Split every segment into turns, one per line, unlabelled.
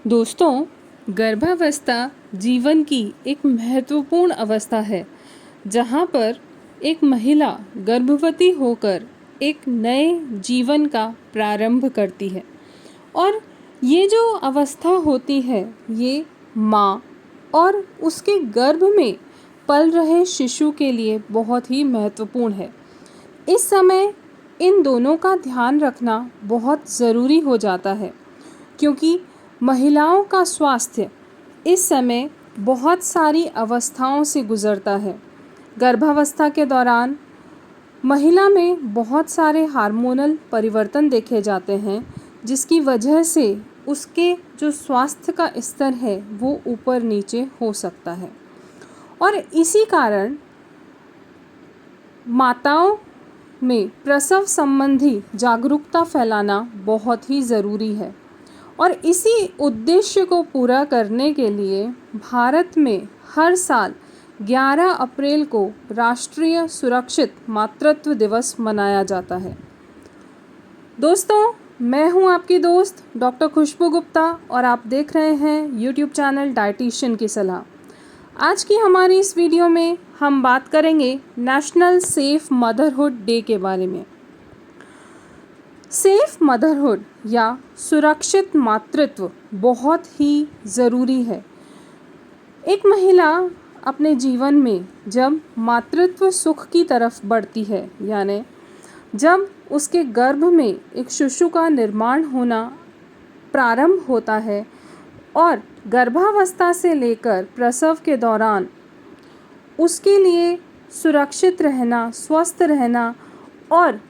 दोस्तों, गर्भावस्था जीवन की एक महत्वपूर्ण अवस्था है जहाँ पर एक महिला गर्भवती होकर एक नए जीवन का प्रारंभ करती है। और ये जो अवस्था होती है ये माँ और उसके गर्भ में पल रहे शिशु के लिए बहुत ही महत्वपूर्ण है। इस समय इन दोनों का ध्यान रखना बहुत ज़रूरी हो जाता है क्योंकि महिलाओं का स्वास्थ्य इस समय बहुत सारी अवस्थाओं से गुज़रता है। गर्भावस्था के दौरान महिला में बहुत सारे हार्मोनल परिवर्तन देखे जाते हैं जिसकी वजह से उसके जो स्वास्थ्य का स्तर है वो ऊपर नीचे हो सकता है। और इसी कारण माताओं में प्रसव संबंधी जागरूकता फैलाना बहुत ही ज़रूरी है। और इसी उद्देश्य को पूरा करने के लिए भारत में हर साल 11 अप्रैल को राष्ट्रीय सुरक्षित मातृत्व दिवस मनाया जाता है। दोस्तों, मैं हूं आपकी दोस्त डॉक्टर खुशबू गुप्ता और आप देख रहे हैं यूट्यूब चैनल डाइटिशियन की सलाह। आज की हमारी इस वीडियो में हम बात करेंगे नेशनल सेफ मदरहुड डे के बारे में। सेफ मदरहुड या सुरक्षित मातृत्व बहुत ही ज़रूरी है। एक महिला अपने जीवन में जब मातृत्व सुख की तरफ बढ़ती है, यानी जब उसके गर्भ में एक शिशु का निर्माण होना प्रारंभ होता है और गर्भावस्था से लेकर प्रसव के दौरान उसके लिए सुरक्षित रहना, स्वस्थ रहना और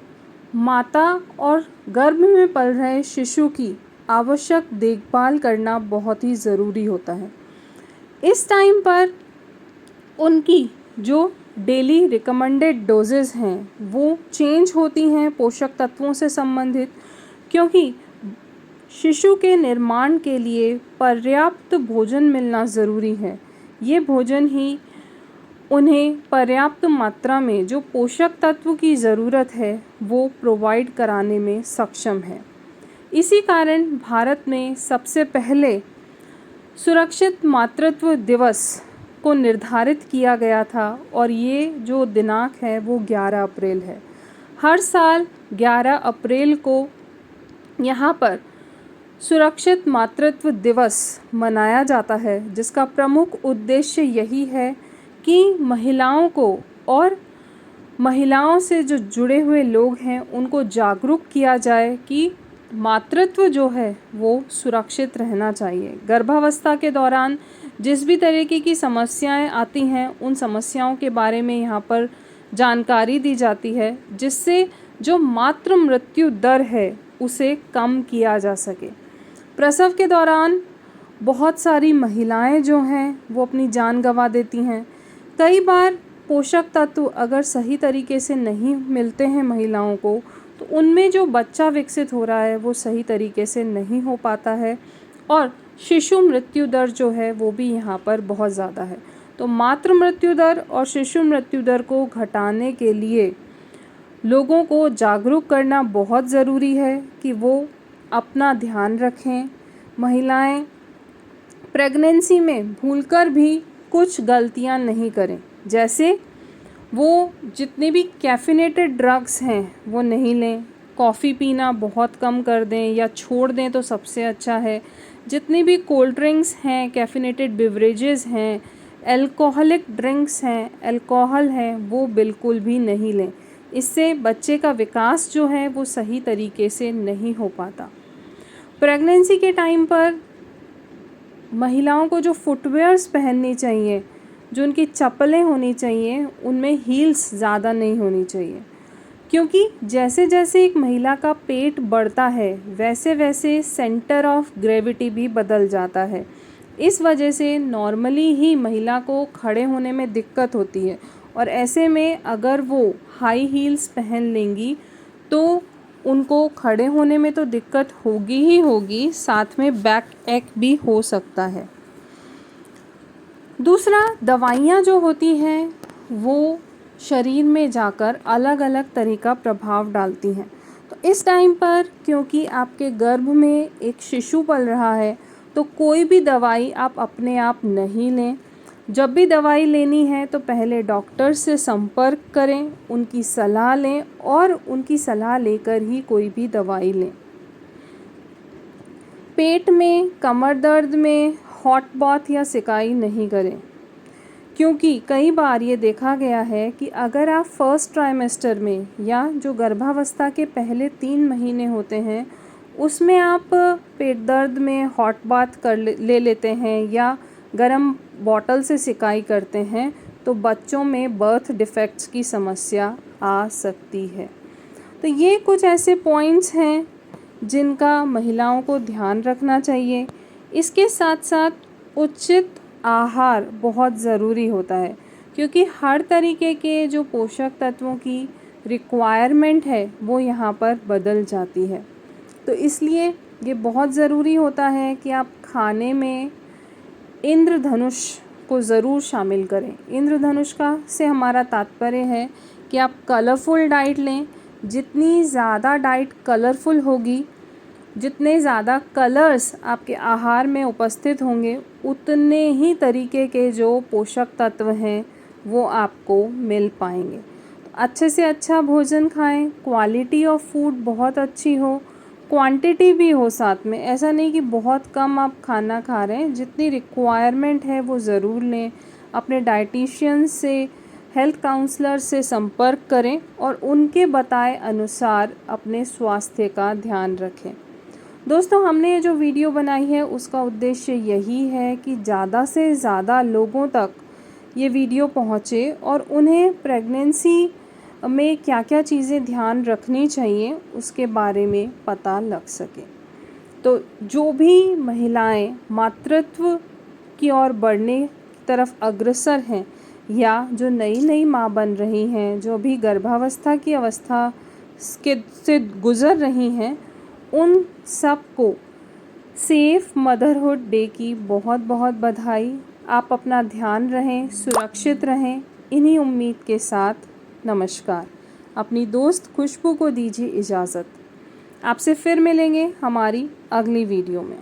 माता और गर्भ में पल रहे शिशु की आवश्यक देखभाल करना बहुत ही ज़रूरी होता है। इस टाइम पर उनकी जो डेली रिकमेंडेड डोजेस हैं वो चेंज होती हैं पोषक तत्वों से संबंधित, क्योंकि शिशु के निर्माण के लिए पर्याप्त भोजन मिलना ज़रूरी है। ये भोजन ही उन्हें पर्याप्त मात्रा में जो पोषक तत्व की ज़रूरत है वो प्रोवाइड कराने में सक्षम है। इसी कारण भारत में सबसे पहले सुरक्षित मातृत्व दिवस को निर्धारित किया गया था और ये जो दिनांक है वो 11 अप्रैल है। हर साल 11 अप्रैल को यहाँ पर सुरक्षित मातृत्व दिवस मनाया जाता है, जिसका प्रमुख उद्देश्य यही है कि महिलाओं को और महिलाओं से जो जुड़े हुए लोग हैं उनको जागरूक किया जाए कि मातृत्व जो है वो सुरक्षित रहना चाहिए। गर्भावस्था के दौरान जिस भी तरीके की समस्याएं आती हैं उन समस्याओं के बारे में यहाँ पर जानकारी दी जाती है, जिससे जो मातृ मृत्यु दर है उसे कम किया जा सके। प्रसव के दौरान बहुत सारी महिलाएं जो हैं वो अपनी जान गंवा देती हैं। कई बार पोषक तत्व अगर सही तरीके से नहीं मिलते हैं महिलाओं को तो उनमें जो बच्चा विकसित हो रहा है वो सही तरीके से नहीं हो पाता है और शिशु मृत्यु दर जो है वो भी यहाँ पर बहुत ज़्यादा है। तो मातृ मृत्यु दर और शिशु मृत्यु दर को घटाने के लिए लोगों को जागरूक करना बहुत ज़रूरी है कि वो अपना ध्यान रखें। महिलाएं प्रेगनेंसी में भूलकर भी कुछ गलतियां नहीं करें, जैसे वो जितने भी कैफिनेटेड ड्रग्स हैं वो नहीं लें, कॉफ़ी पीना बहुत कम कर दें या छोड़ दें तो सबसे अच्छा है। जितनी भी कोल्ड ड्रिंक्स हैं, कैफिनेटेड बिवरेजेस हैं, अल्कोहलिक ड्रिंक्स हैं, अल्कोहल है, वो बिल्कुल भी नहीं लें। इससे बच्चे का विकास जो है वो सही तरीके से नहीं हो पाता। प्रेगनेंसी के टाइम पर महिलाओं को जो फुटवेयर्स पहननी चाहिए, जो उनकी चप्पलें होनी चाहिए, उनमें हील्स ज़्यादा नहीं होनी चाहिए, क्योंकि जैसे जैसे एक महिला का पेट बढ़ता है वैसे वैसे सेंटर ऑफ ग्रेविटी भी बदल जाता है। इस वजह से नॉर्मली ही महिला को खड़े होने में दिक्कत होती है और ऐसे में अगर वो हाई हील्स पहन लेंगी तो उनको खड़े होने में तो दिक्कत होगी ही होगी, साथ में बैक एक भी हो सकता है। दूसरा, दवाइयाँ जो होती हैं वो शरीर में जाकर अलग अलग तरह का प्रभाव डालती हैं। तो इस टाइम पर क्योंकि आपके गर्भ में एक शिशु पल रहा है तो कोई भी दवाई आप अपने आप नहीं लें। जब भी दवाई लेनी है तो पहले डॉक्टर से संपर्क करें, उनकी सलाह लें और उनकी सलाह लेकर ही कोई भी दवाई लें। पेट में, कमर दर्द में हॉट बाथ या सिकाई नहीं करें, क्योंकि कई बार ये देखा गया है कि अगर आप फर्स्ट ट्राइमेस्टर में या जो गर्भावस्था के पहले 3 महीने होते हैं उसमें आप पेट दर्द में हॉट बाथ कर ले लेते हैं या गर्म बॉटल से सिकाई करते हैं तो बच्चों में बर्थ डिफेक्ट्स की समस्या आ सकती है। तो ये कुछ ऐसे पॉइंट्स हैं जिनका महिलाओं को ध्यान रखना चाहिए। इसके साथ साथ उचित आहार बहुत ज़रूरी होता है, क्योंकि हर तरीके के जो पोषक तत्वों की रिक्वायरमेंट है वो यहाँ पर बदल जाती है। तो इसलिए ये बहुत ज़रूरी होता है कि आप खाने में इंद्रधनुष को ज़रूर शामिल करें। इंद्रधनुष का से हमारा तात्पर्य है कि आप कलरफुल डाइट लें। जितनी ज़्यादा डाइट कलरफुल होगी, जितने ज़्यादा कलर्स आपके आहार में उपस्थित होंगे, उतने ही तरीके के जो पोषक तत्व हैं वो आपको मिल पाएंगे। तो अच्छे से अच्छा भोजन खाएं, क्वालिटी ऑफ फूड बहुत अच्छी हो, क्वांटिटी भी हो साथ में। ऐसा नहीं कि बहुत कम आप खाना खा रहे हैं, जितनी रिक्वायरमेंट है वो ज़रूर लें। अपने डाइटिशियन से, हेल्थ काउंसलर से संपर्क करें और उनके बताए अनुसार अपने स्वास्थ्य का ध्यान रखें। दोस्तों, हमने ये जो वीडियो बनाई है उसका उद्देश्य यही है कि ज़्यादा से ज़्यादा लोगों तक ये वीडियो पहुँचे और उन्हें प्रेगनेंसी में क्या क्या चीज़ें ध्यान रखनी चाहिए उसके बारे में पता लग सके। तो जो भी महिलाएं मातृत्व की ओर बढ़ने की तरफ अग्रसर हैं या जो नई नई माँ बन रही हैं, जो भी गर्भावस्था की अवस्था से गुज़र रही हैं, उन सबको सेफ मदरहुड डे की बहुत बहुत बधाई। आप अपना ध्यान रहें, सुरक्षित रहें। इन्हीं उम्मीद के साथ नमस्कार। अपनी दोस्त खुशबू को दीजिए इजाज़त। आपसे फिर मिलेंगे हमारी अगली वीडियो में।